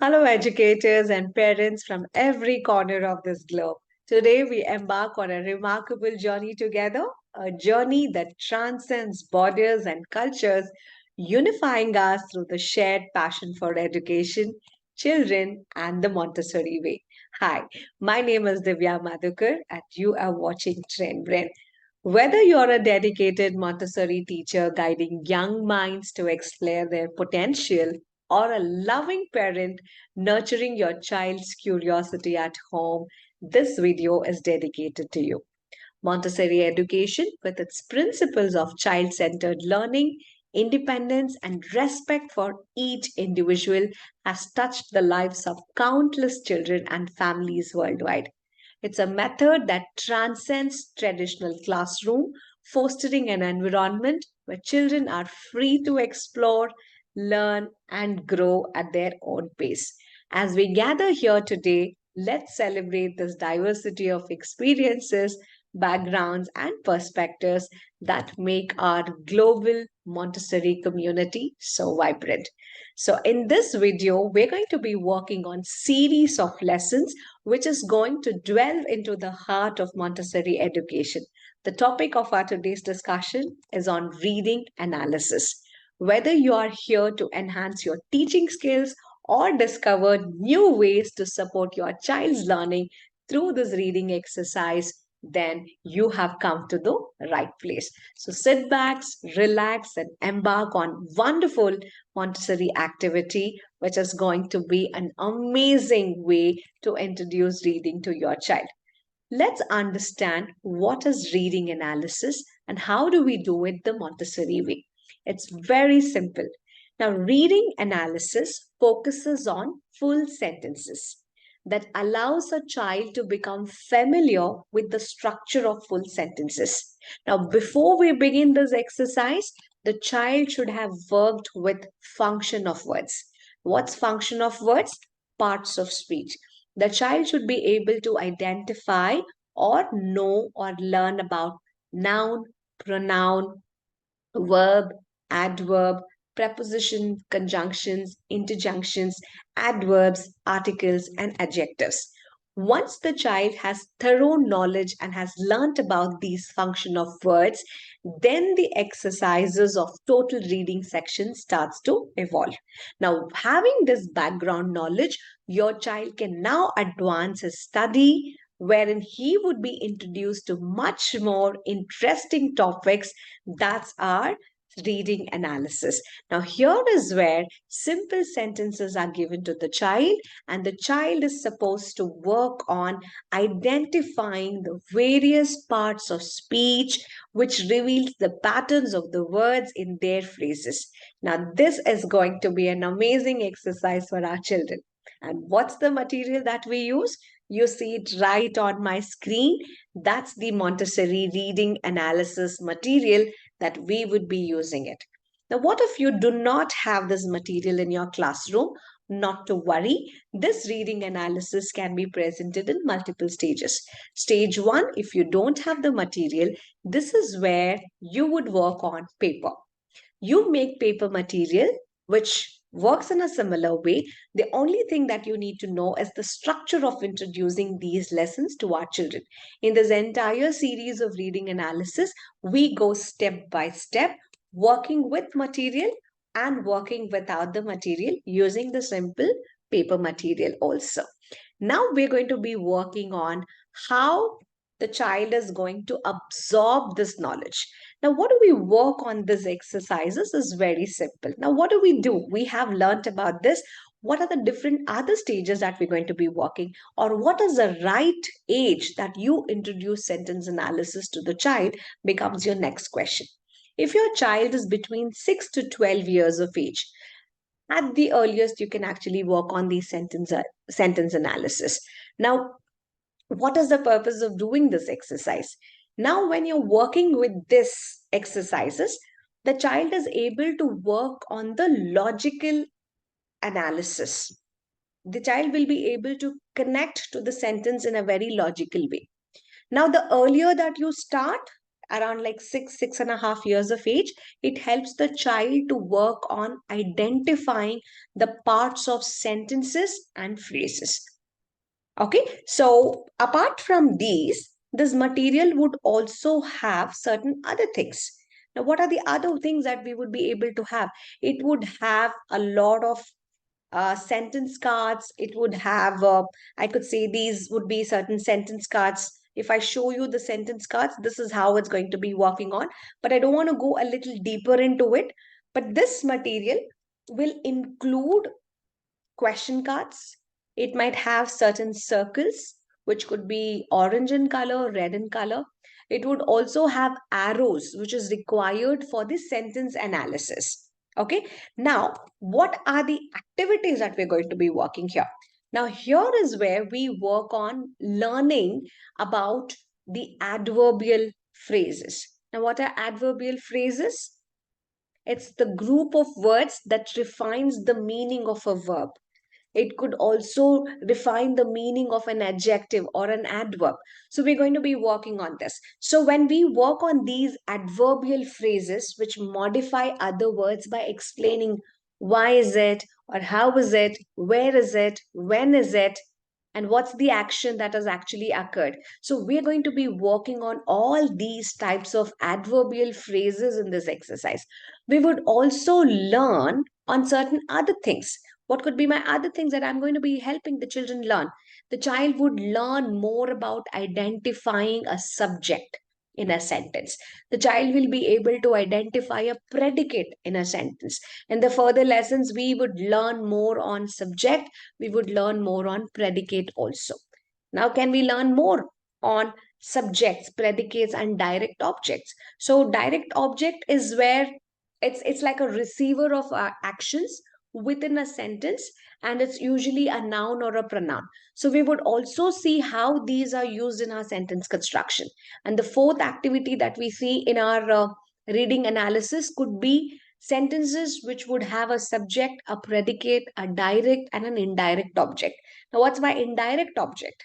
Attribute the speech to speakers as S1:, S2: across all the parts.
S1: Hello, educators and parents from every corner of this globe. Today, we embark on a remarkable journey together, a journey that transcends borders and cultures, unifying us through the shared passion for education, children, and the Montessori way. Hi, my name is Divya Madhukar, and you are watching Trend Brain. Whether you're a dedicated Montessori teacher guiding young minds to explore their potential, or a loving parent nurturing your child's curiosity at home, this video is dedicated to you. Montessori education, with its principles of child centered learning, independence, and respect for each individual, has touched the lives of countless children and families worldwide. It's a method that transcends traditional classroom, fostering an environment where children are free to explore, learn, and grow at their own pace. As we gather here today, let's celebrate this diversity of experiences, backgrounds, and perspectives that make our global Montessori community so vibrant. So in this video, we're going to be working on series of lessons which is going to delve into the heart of Montessori education. The topic of our today's discussion is on reading analysis. Whether you are here to enhance your teaching skills or discover new ways to support your child's learning through this reading exercise, then you have come to the right place. So sit back, relax, and embark on wonderful Montessori activity, which is going to be an amazing way to introduce reading to your child. Let's understand what is reading analysis and how do we do it the Montessori way. It's very simple. Now, reading analysis focuses on full sentences that allows a child to become familiar with the structure of full sentences. Now, before we begin this exercise, the child should have worked with function of words. What's function of words? Parts of speech. The child should be able to identify or know or learn about noun, pronoun, verb, adverb, preposition, conjunctions, interjunctions, adverbs, articles, and adjectives. Once the child has thorough knowledge and has learnt about these function of words, then the exercises of total reading section starts to evolve. Now, having this background knowledge, your child can now advance his study, wherein he would be introduced to much more interesting topics that's our reading analysis. Now, here is where simple sentences are given to the child, and the child is supposed to work on identifying the various parts of speech which reveals the patterns of the words in their phrases. Now, this is going to be an amazing exercise for our children. And what's the material that we use? You see it right on my screen. That's the Montessori reading analysis material that we would be using it. Now, what if you do not have this material in your classroom? Not to worry, this reading analysis can be presented in multiple stages. Stage one, if you don't have the material, this is where you would work on paper. You make paper material which works in a similar way. The only thing that you need to know is the structure of introducing these lessons to our children. In this entire series of reading analysis, we go step by step, working with material and working without the material using the simple paper material also. Now we're going to be working on how the child is going to absorb this knowledge. Now, what do we work on these exercises is very simple. Now, what do we do? We have learnt about this. What are the different other stages that we're going to be working? Or what is the right age that you introduce sentence analysis to the child becomes your next question. If your child is between 6 to 12 years of age, at the earliest, you can actually work on these sentence analysis. Now, what is the purpose of doing this exercise? Now, when you're working with this exercises, the child is able to work on the logical analysis. The child will be able to connect to the sentence in a very logical way. Now, the earlier that you start, around like 6.5 years of age, it helps the child to work on identifying the parts of sentences and phrases. Okay, so apart from these, this material would also have certain other things. Now, what are the other things that we would be able to have? It would have a lot of sentence cards. It would have, I could say these would be certain sentence cards. If I show you the sentence cards, this is how it's going to be working on. But I don't want to go a little deeper into it. But this material will include question cards. It might have certain circles, which could be orange in color, red in color. It would also have arrows, which is required for the sentence analysis. Okay. Now, what are the activities that we're going to be working here? Now, here is where we work on learning about the adverbial phrases. Now, what are adverbial phrases? It's the group of words that defines the meaning of a verb. It could also define the meaning of an adjective or an adverb. So we're going to be working on this. So when we work on these adverbial phrases, which modify other words by explaining why is it, or how is it, where is it, when is it, and what's the action that has actually occurred. So we're going to be working on all these types of adverbial phrases in this exercise. We would also learn on certain other things. What could be my other things that I'm going to be helping the children learn? The child would learn more about identifying a subject in a sentence. The child will be able to identify a predicate in a sentence. In the further lessons, we would learn more on subject, we would learn more on predicate also. Now, can we learn more on subjects, predicates, and direct objects? So, direct object is where it's like a receiver of actions within a sentence, and it's usually a noun or a pronoun. So we would also see how these are used in our sentence construction. And the fourth activity that we see in our reading analysis could be sentences which would have a subject, a predicate, a direct, and an indirect object. Now, what's my indirect object?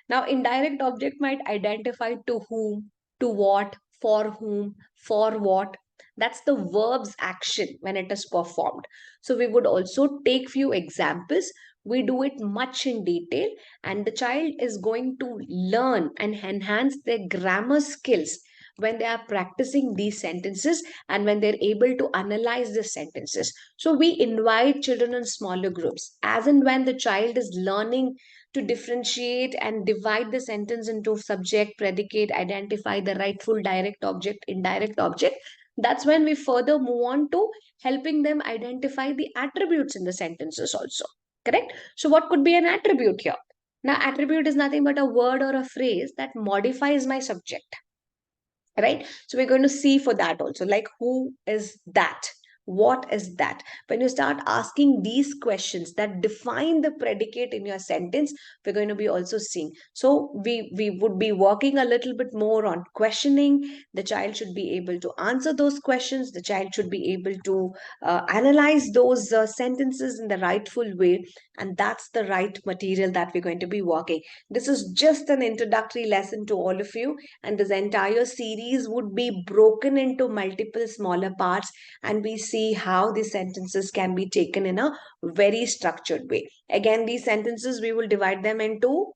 S1: Now, indirect object might identify to whom, to what, for what. That's the verb's action when it is performed. So we would also take few examples. We do it much in detail, and the child is going to learn and enhance their grammar skills when they are practicing these sentences and when they're able to analyze the sentences. So we invite children in smaller groups. As and when the child is learning to differentiate and divide the sentence into subject, predicate, identify the rightful direct object, indirect object, that's when we further move on to helping them identify the attributes in the sentences also. Correct? So, what could be an attribute here? Now, attribute is nothing but a word or a phrase that modifies my subject, right? So we're going to see for that also, like who is that, what is that. When you start asking these questions that define the predicate in your sentence, we're going to be also seeing. So we would be working a little bit more on questioning. The child should be able to answer those questions. The child should be able to analyze those sentences in the rightful way, and that's the right material that we're going to be working. This is just an introductory lesson to all of you, and this entire series would be broken into multiple smaller parts, and we see how these sentences can be taken in a very structured way. Again, these sentences we will divide them into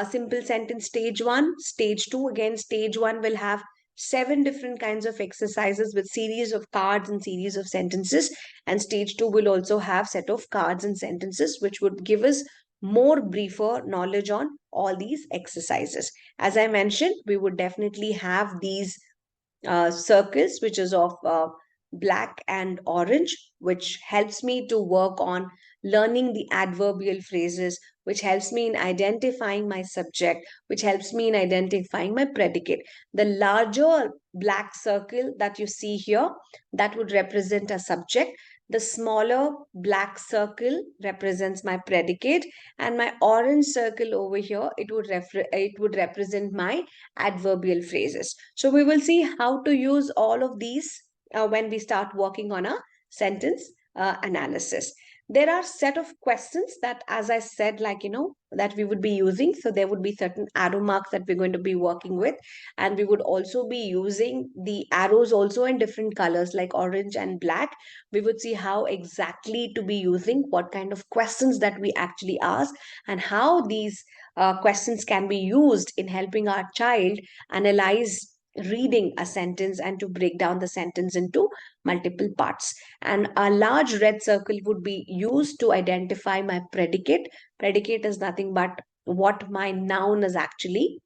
S1: simple sentence stage 1, stage 2. Again, stage 1 will have 7 different kinds of exercises with series of cards and series of sentences, and stage 2 will also have set of cards and sentences which would give us more briefer knowledge on all these exercises. As I mentioned, we would definitely have these circles, which is of black and orange, which helps me to work on learning the adverbial phrases, which helps me in identifying my subject, which helps me in identifying my predicate. The larger black circle that you see here, that would represent a subject. The smaller black circle represents my predicate, and my orange circle over here, it would represent my adverbial phrases. So we will see how to use all of these when we start working on a sentence analysis. there are set of questions that, as I said, like, that we would be using. So there would be certain arrow marks that we're going to be working with, and we would also be using the arrows also in different colors like orange and black. We would see how exactly to be using, what kind of questions that we actually ask, and how these questions can be used in helping our child analyze reading a sentence and to break down the sentence into multiple parts. And a large red circle would be used to identify my predicate. Predicate is nothing but what my noun is actually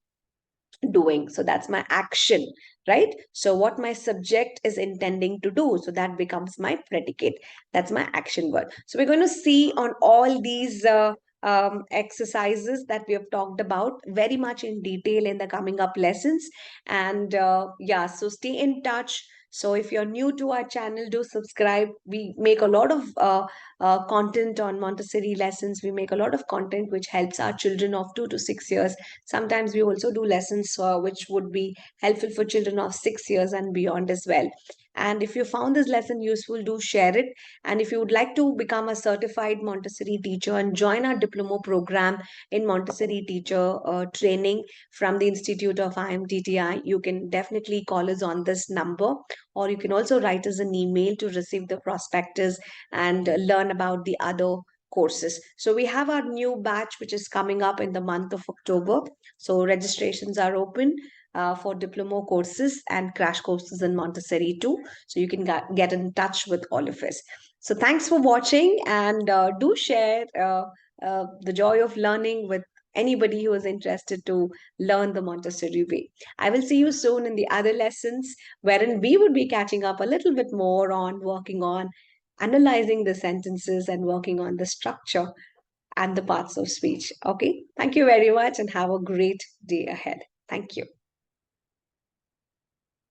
S1: doing. So that's my action, right? So what my subject is intending to do. So that becomes my predicate. That's my action word. So we're going to see on all these exercises that we have talked about very much in detail in the coming up lessons. And yeah, so stay in touch. So if you're new to our channel, do subscribe. We make a lot of content on Montessori lessons. We make a lot of content which helps our children of 2 to 6 years. Sometimes we also do lessons which would be helpful for children of 6 years and beyond as well. And if you found this lesson useful, do share it. And if you would like to become a certified Montessori teacher and join our diploma program in Montessori teacher training from the Institute of IMTTI, you can definitely call us on this number, or you can also write us an email to receive the prospectus and learn about the other courses. So we have our new batch which is coming up in the month of October. So registrations are open for diploma courses and crash courses in Montessori too. So you can get in touch with all of us. So thanks for watching, and do share the joy of learning with anybody who is interested to learn the Montessori way. I will see you soon in the other lessons, wherein we would be catching up a little bit more on working on analyzing the sentences and working on the structure and the parts of speech. Okay. Thank you very much and have a great day ahead. Thank you.